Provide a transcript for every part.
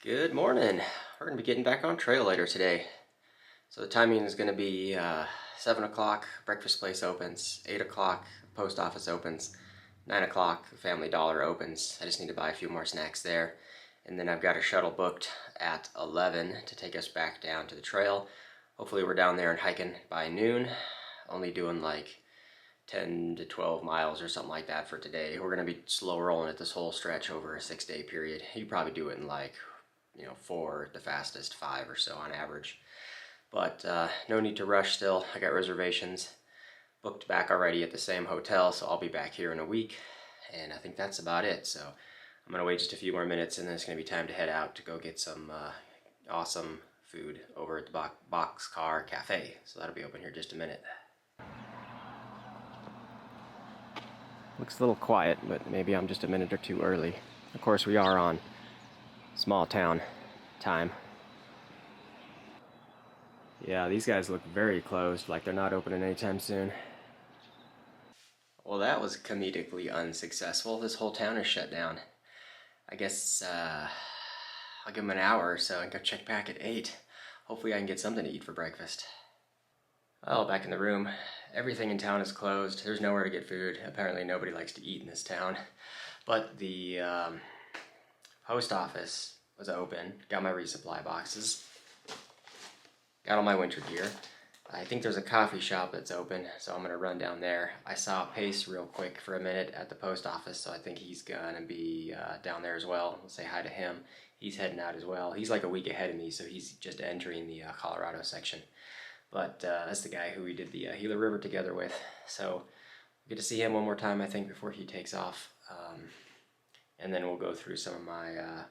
Good morning. We're going to be getting back on trail later today. So the timing is going to be 7 o'clock, breakfast place opens, 8 o'clock, post office opens, 9 o'clock, Family Dollar opens. I just need to buy a few more snacks there. And then I've got a shuttle booked at 11 to take us back down to the trail. Hopefully we're down there and hiking by noon, only doing like 10 to 12 miles or something like that for today. We're going to be slow rolling at this whole stretch over a 6-day period. You probably do it in like 4 at the fastest, 5 or so on average. But no need to rush still. I got reservations booked back already at the same hotel, so I'll be back here in a week. And I think that's about it. So I'm going to wait just a few more minutes, and then it's going to be time to head out to go get some awesome food over at the Boxcar Cafe. So that'll be open here just a minute. Looks a little quiet, but maybe I'm just a minute or two early. Of course, we are on small town time. Yeah, these guys look very closed, like they're not opening anytime soon. Well, that was comedically unsuccessful. This whole town is shut down. I guess I'll give them an hour or so and go check back at 8. Hopefully I can get something to eat for breakfast. Well, back in the room. Everything in town is closed. There's nowhere to get food. Apparently nobody likes to eat in this town. But the post office was open. Got my resupply boxes. Got all my winter gear. I think there's a coffee shop that's open, so I'm going to run down there. I saw Pace real quick for a minute at the post office, so I think he's going to be down there as well. We'll say hi to him. He's heading out as well. He's like a week ahead of me, so he's just entering the Colorado section. But that's the guy who we did the Gila River together with. So we'll get to see him one more time, I think, before he takes off. And then we'll go through some of my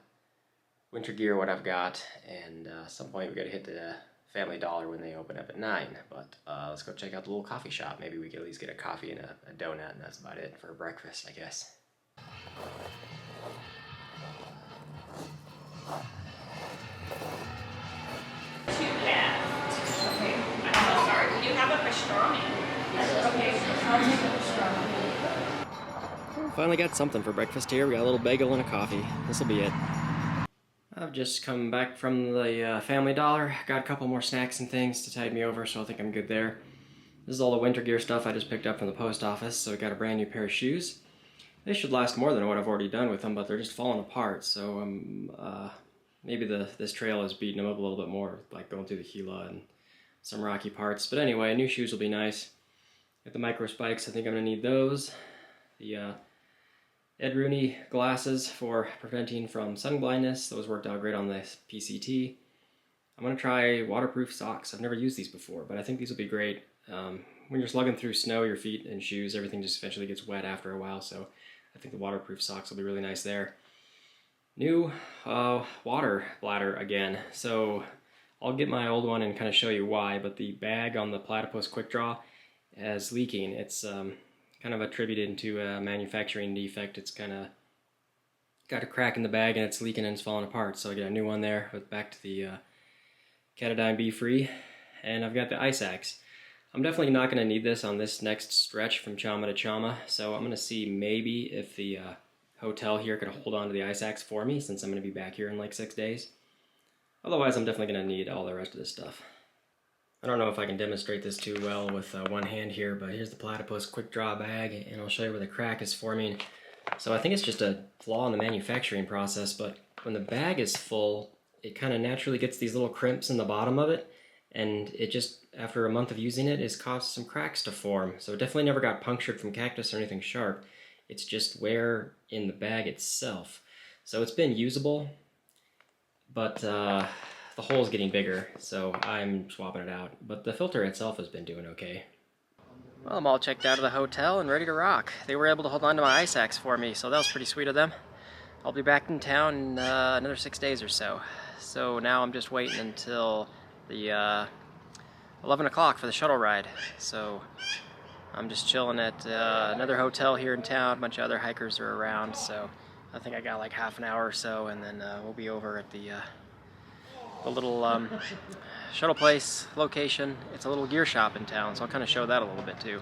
winter gear, what I've got, and at some point we got to hit the Family Dollar when they open up at 9. But let's go check out the little coffee shop. Maybe we can at least get a coffee and a donut, and that's about it for breakfast, I guess. Two left. Okay. I'm so sorry. Do you have a pastrami? Okay. I'll take a pastrami. Finally got something for breakfast here. We got a little bagel and a coffee. This'll be it. I've just come back from the Family Dollar. Got a couple more snacks and things to tide me over, so I think I'm good there. This is all the winter gear stuff I just picked up from the post office, so I got a brand new pair of shoes. They should last more than what I've already done with them, but they're just falling apart, so maybe this trail is beating them up a little bit more, like going through the Gila and some rocky parts. But anyway, new shoes will be nice. Got the micro spikes, I think I'm going to need those. The Ed Rooney glasses for preventing from sun blindness. Those worked out great on the PCT. I'm going to try waterproof socks. I've never used these before, but I think these will be great. When you're slugging through snow, your feet and shoes, everything just eventually gets wet after a while, so I think the waterproof socks will be really nice there. New water bladder again. So I'll get my old one and kind of show you why, but the bag on the Platypus Quick Draw is leaking. It's kind of attributed to a manufacturing defect. It's kind of got a crack in the bag and it's leaking and it's falling apart. So I get a new one there, but back to the Catadine Be Free. And I've got the ice axe. I'm definitely not going to need this on this next stretch from Chama to Chama. So I'm going to see maybe if the hotel here could hold on to the ice axe for me, since I'm going to be back here in like 6 days. Otherwise, I'm definitely going to need all the rest of this stuff. I don't know if I can demonstrate this too well with one hand here, but here's the Platypus Quick Draw bag, and I'll show you where the crack is forming. So I think it's just a flaw in the manufacturing process, but when the bag is full, it kind of naturally gets these little crimps in the bottom of it, and it just, after a month of using it, has caused some cracks to form. So it definitely never got punctured from cactus or anything sharp. It's just wear in the bag itself. So it's been usable, but the hole's getting bigger, so I'm swapping it out. But the filter itself has been doing okay. Well, I'm all checked out of the hotel and ready to rock. They were able to hold on to my ice axe for me, so that was pretty sweet of them. I'll be back in town in another 6 days or so. So now I'm just waiting until the 11 o'clock for the shuttle ride. So I'm just chilling at another hotel here in town. A bunch of other hikers are around, so I think I got like half an hour or so, and then we'll be over at the little shuttle place location. It's a little gear shop in town, so I'll kind of show that a little bit too.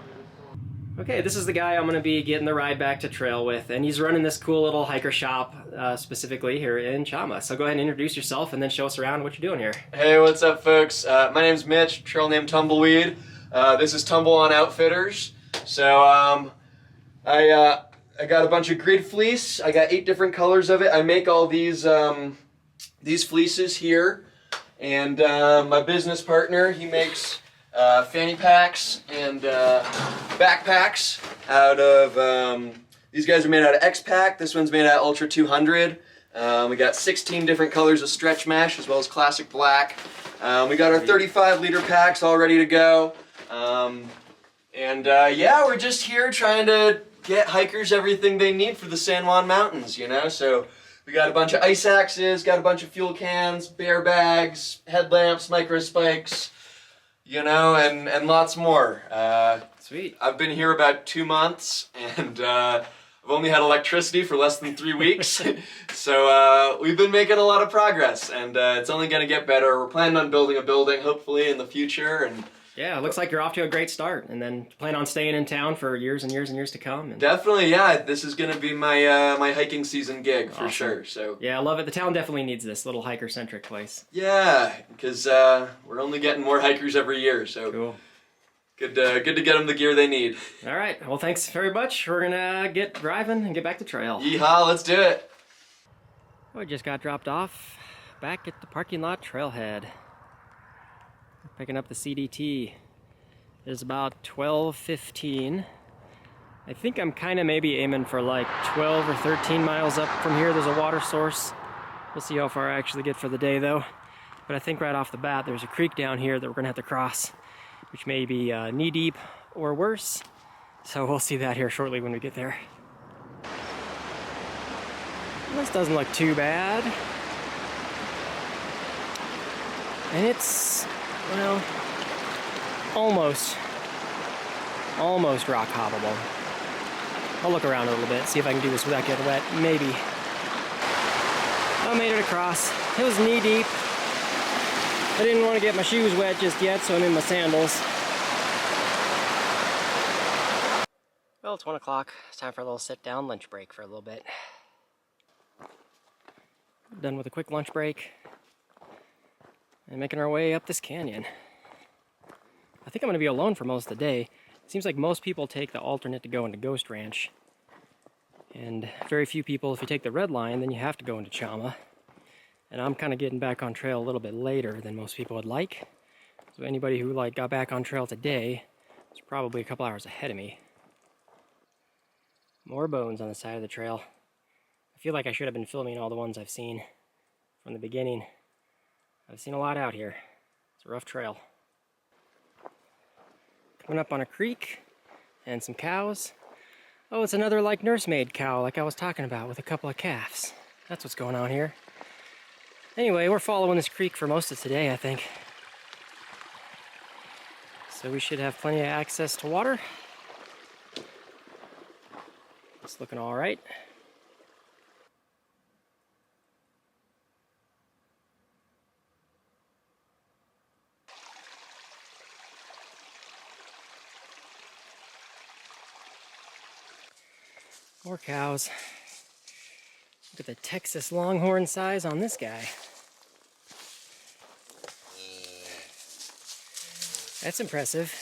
Okay, this is the guy I'm going to be getting the ride back to trail with, and he's running this cool little hiker shop specifically here in Chama. So go ahead and introduce yourself and then show us around what you're doing here. Hey, what's up, folks? My name's Mitch, trail name Tumbleweed. This is Tumble on Outfitters. So I got a bunch of grid fleece. I got 8 different colors of it. I make all these fleeces here, and my business partner, he makes fanny packs and backpacks out of, these guys are made out of X-Pack. This one's made out of Ultra 200. We got 16 different colors of stretch mesh as well as classic black. We got our 35-liter packs all ready to go. Yeah, we're just here trying to get hikers everything they need for the San Juan Mountains, you know? So we got a bunch of ice axes, got a bunch of fuel cans, bear bags, headlamps, micro spikes, you know, and lots more. Sweet. I've been here about 2 months, and I've only had electricity for less than 3 weeks. So we've been making a lot of progress, and it's only going to get better. We're planning on building a building, hopefully, in the future. And yeah, it looks like you're off to a great start, and then plan on staying in town for years and years and years to come. And definitely, yeah. This is going to be my my hiking season gig for sure. So yeah, I love it. The town definitely needs this little hiker-centric place. yeah, because we're only getting more hikers every year. So cool. Good to get them the gear they need. All right. Well, thanks very much. We're gonna get driving and get back to trail. Yeehaw! Let's do it. We just got dropped off back at the parking lot trailhead. Picking up the CDT. It is about 12:15. I think I'm kind of maybe aiming for like 12 or 13 miles up from here. There's a water source. We'll see how far I actually get for the day though. But I think right off the bat there's a creek down here that we're gonna have to cross, which may be knee deep or worse. So we'll see that here shortly when we get there. This doesn't look too bad. And it's, well, almost rock hoppable. I'll look around a little bit, see if I can do this without getting wet. Maybe. I made it across. It was knee deep. I didn't want to get my shoes wet just yet, so I'm in my sandals. Well, it's 1 o'clock. It's time for a little sit-down lunch break for a little bit. Done with a quick lunch break. And making our way up this canyon. I think I'm going to be alone for most of the day. It seems like most people take the alternate to go into Ghost Ranch. And very few people, if you take the red line, then you have to go into Chama. And I'm kind of getting back on trail a little bit later than most people would like. So anybody who got back on trail today is probably a couple hours ahead of me. More bones on the side of the trail. I feel like I should have been filming all the ones I've seen from the beginning. I've seen a lot out here. It's a rough trail. Coming up on a creek and some cows. Oh, it's another nursemaid cow like I was talking about with a couple of calves. That's what's going on here. Anyway, we're following this creek for most of today, I think. So we should have plenty of access to water. It's looking all right. More cows. Look at the Texas Longhorn size on this guy. That's impressive.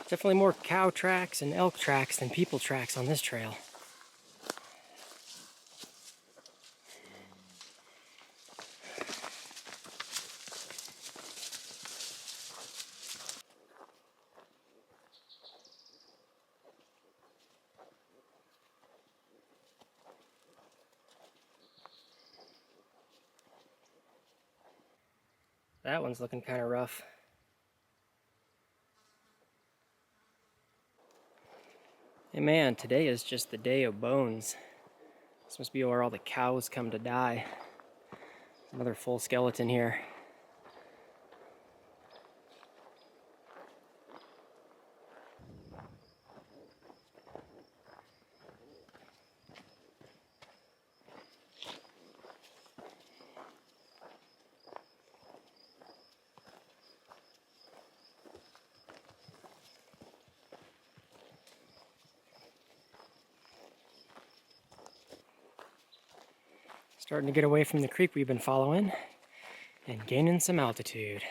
Definitely more cow tracks and elk tracks than people tracks on this trail. That one's looking kind of rough. Hey man, today is just the day of bones. This must be where all the cows come to die. Another full skeleton here. Starting to get away from the creek we've been following and gaining some altitude.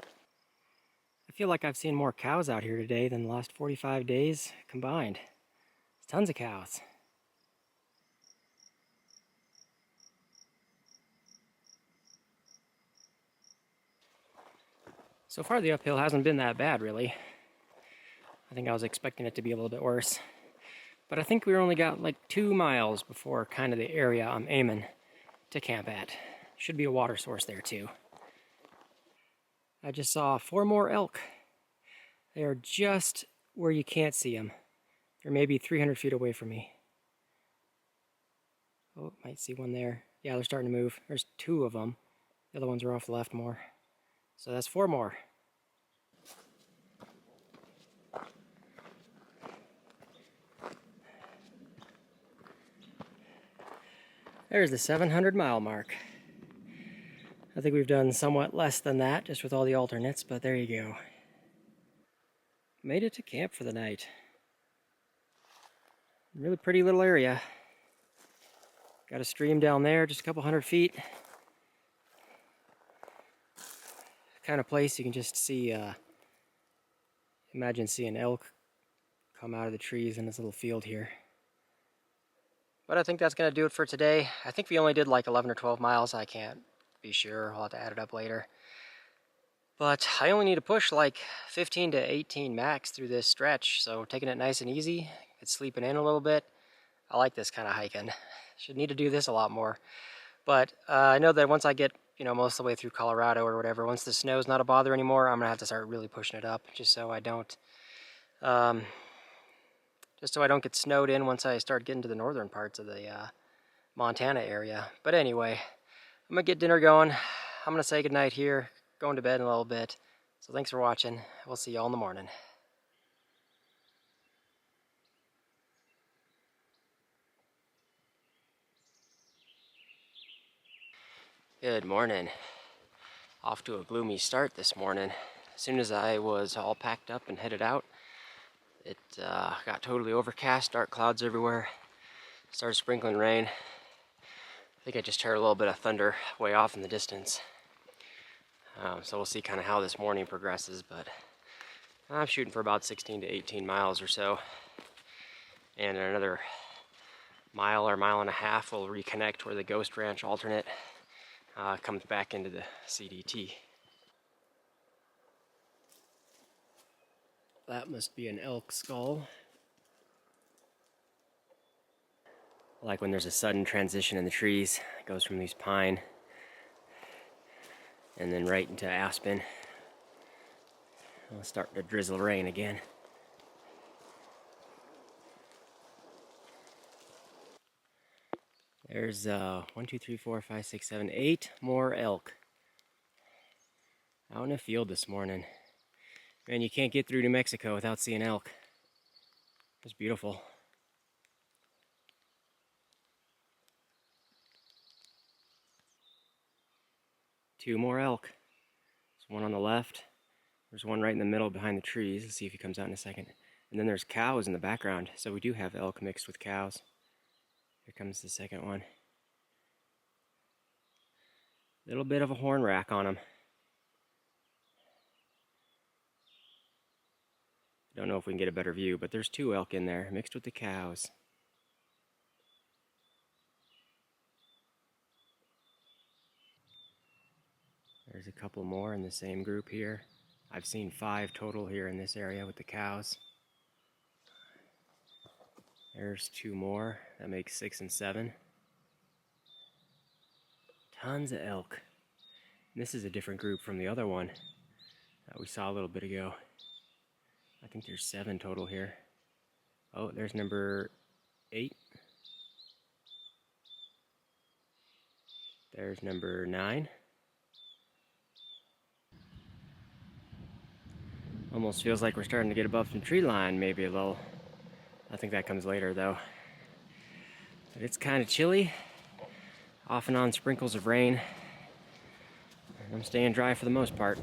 I feel like I've seen more cows out here today than the last 45 days combined. There's tons of cows. So far the uphill hasn't been that bad, really. I think I was expecting it to be a little bit worse. But I think we only got like 2 miles before kind of the area I'm aiming to camp at. Should be a water source there too. I just saw 4 more elk. They are just where you can't see them. They're maybe 300 feet away from me. Oh, might see one there. Yeah, they're starting to move. There's 2 of them. The other ones are off the left more. So that's 4 more. There's the 700-mile mark. I think we've done somewhat less than that, just with all the alternates, but there you go. Made it to camp for the night. Really pretty little area. Got a stream down there, just a couple 100 feet. Kind of place you can just see, imagine seeing elk come out of the trees in this little field here. But I think that's going to do it for today. I think we only did like 11 or 12 miles. I can't be sure. I'll have to add it up later. But I only need to push like 15 to 18 max through this stretch. So taking it nice and easy. It's sleeping in a little bit. I like this kind of hiking. Should need to do this a lot more. But I know that once I get, most of the way through Colorado or whatever, once the snow's not a bother anymore, I'm going to have to start really pushing it up just so I don't... just so I don't get snowed in once I start getting to the northern parts of the Montana area. But anyway, I'm going to get dinner going. I'm going to say goodnight here, going to bed in a little bit. So thanks for watching. We'll see y'all in the morning. Good morning. Off to a gloomy start this morning. As soon as I was all packed up and headed out, it got totally overcast, dark clouds everywhere. Started sprinkling rain. I think I just heard a little bit of thunder way off in the distance. So we'll see kind of how this morning progresses, but I'm shooting for about 16 to 18 miles or so. And in another mile or mile and a half, we'll reconnect where the Ghost Ranch alternate comes back into the CDT. That must be an elk skull. Like when there's a sudden transition in the trees, it goes from these pine and then right into aspen. It'll start to drizzle rain again. There's 1, 2, 3, 4, 5, 6, 7, 8 more elk out in a field this morning. Man, you can't get through New Mexico without seeing elk. It's beautiful. Two more elk. There's one on the left. There's one right in the middle behind the trees. Let's see if he comes out in a second. And then there's cows in the background. So we do have elk mixed with cows. Here comes the second one. Little bit of a horn rack on him. Don't know if we can get a better view, but there's 2 elk in there mixed with the cows. There's a couple more in the same group here. I've seen 5 total here in this area with the cows. There's 2 more. That makes 6 and 7. Tons of elk. And this is a different group from the other one that we saw a little bit ago. I think there's 7 total here. Oh, there's number 8. There's number 9. Almost feels like we're starting to get above some tree line, maybe a little. I think that comes later though. But it's kind of chilly. Off and on sprinkles of rain. I'm staying dry for the most part.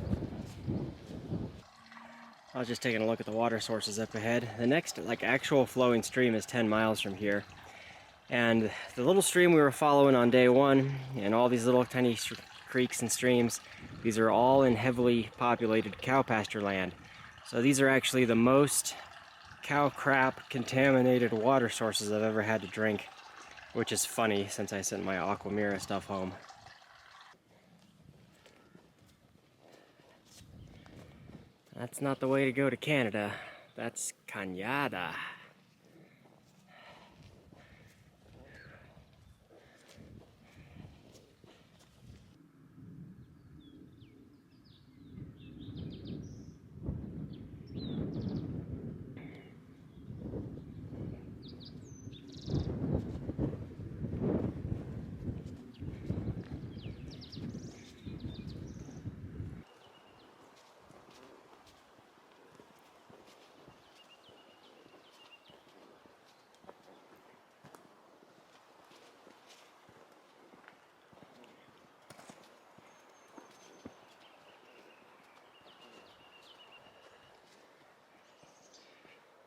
I was just taking a look at the water sources up ahead. The next actual flowing stream is 10 miles from here. And the little stream we were following on day one, and all these little tiny creeks and streams, these are all in heavily populated cow pasture land. So these are actually the most cow crap contaminated water sources I've ever had to drink, which is funny since I sent my Aquamira stuff home. That's not the way to go to Canada. That's Canada.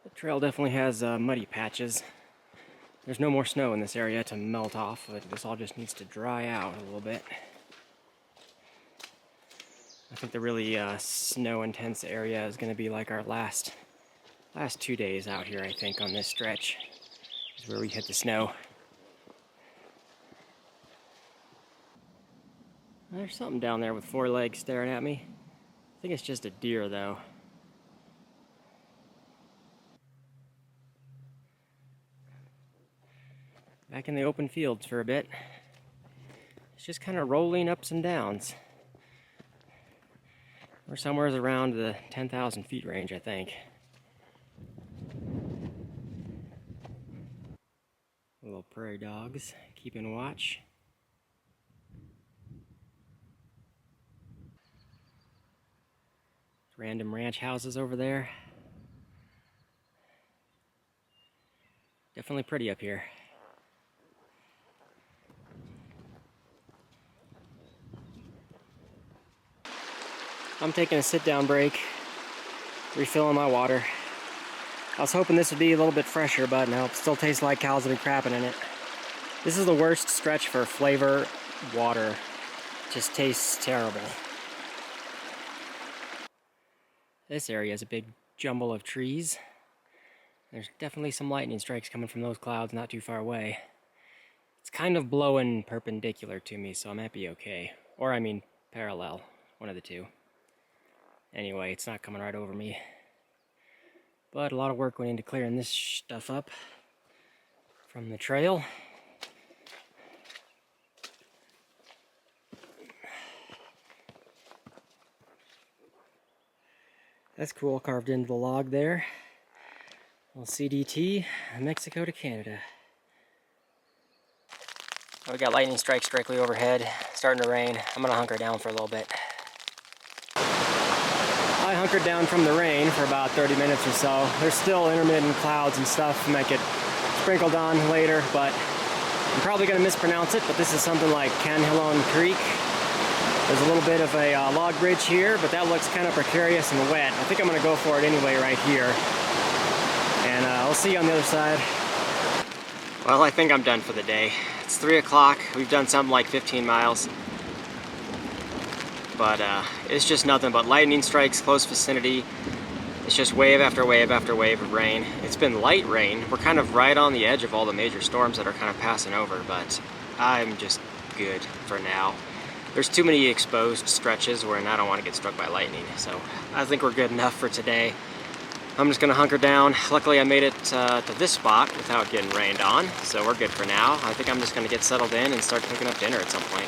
The trail definitely has muddy patches. There's no more snow in this area to melt off, but this all just needs to dry out a little bit. I think the really snow-intense area is going to be like our last 2 days out here, I think, on this stretch. Is where we hit the snow. There's something down there with 4 legs staring at me. I think it's just a deer, though. Back in the open fields for a bit. It's just kind of rolling ups and downs. We're somewhere around the 10,000 feet range, I think. Little prairie dogs keeping watch. Random ranch houses over there. Definitely pretty up here. I'm taking a sit-down break, refilling my water. I was hoping this would be a little bit fresher, but no, it still tastes like cows have been crapping in it. This is the worst stretch for flavor water. It just tastes terrible. This area is a big jumble of trees. There's definitely some lightning strikes coming from those clouds not too far away. It's kind of blowing perpendicular to me, so I might be okay. Or I mean parallel, one of the two. Anyway, it's not coming right over me. But a lot of work went into clearing this stuff up from the trail. That's cool, carved into the log there. Little CDT, Mexico to Canada. We got lightning strikes directly overhead, starting to rain. I'm gonna hunker down for a little bit. I hunkered down from the rain for about 30 minutes or so. There's still intermittent clouds and stuff, might get sprinkled on later, but I'm probably gonna mispronounce it, but this is something like Canjilon Creek. There's a little bit of a log bridge here, but that looks kind of precarious and wet. I think I'm gonna go for it anyway right here. And I'll see you on the other side. Well, I think I'm done for the day. It's 3 o'clock. We've done something like 15 miles. But it's just nothing but lightning strikes, close vicinity. It's just wave after wave after wave of rain. It's been light rain. We're kind of right on the edge of all the major storms that are kind of passing over, but I'm just good for now. There's too many exposed stretches where I don't want to get struck by lightning, so I think we're good enough for today. I'm just gonna hunker down. Luckily I made it to this spot without getting rained on, so we're good for now. I think I'm just gonna get settled in and start cooking up dinner at some point.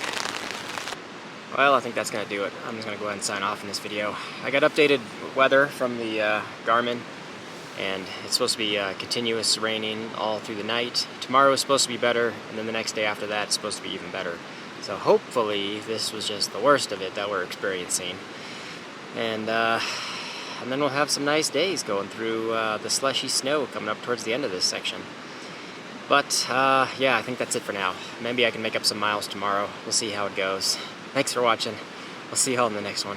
Well, I think that's gonna do it. I'm just gonna go ahead and sign off in this video. I got updated weather from the Garmin, and it's supposed to be continuous raining all through the night. Tomorrow is supposed to be better, and then the next day after that is supposed to be even better. So hopefully this was just the worst of it that we're experiencing. And then we'll have some nice days going through the slushy snow coming up towards the end of this section. But yeah, I think that's it for now. Maybe I can make up some miles tomorrow. We'll see how it goes. Thanks for watching. I'll see you all in the next one.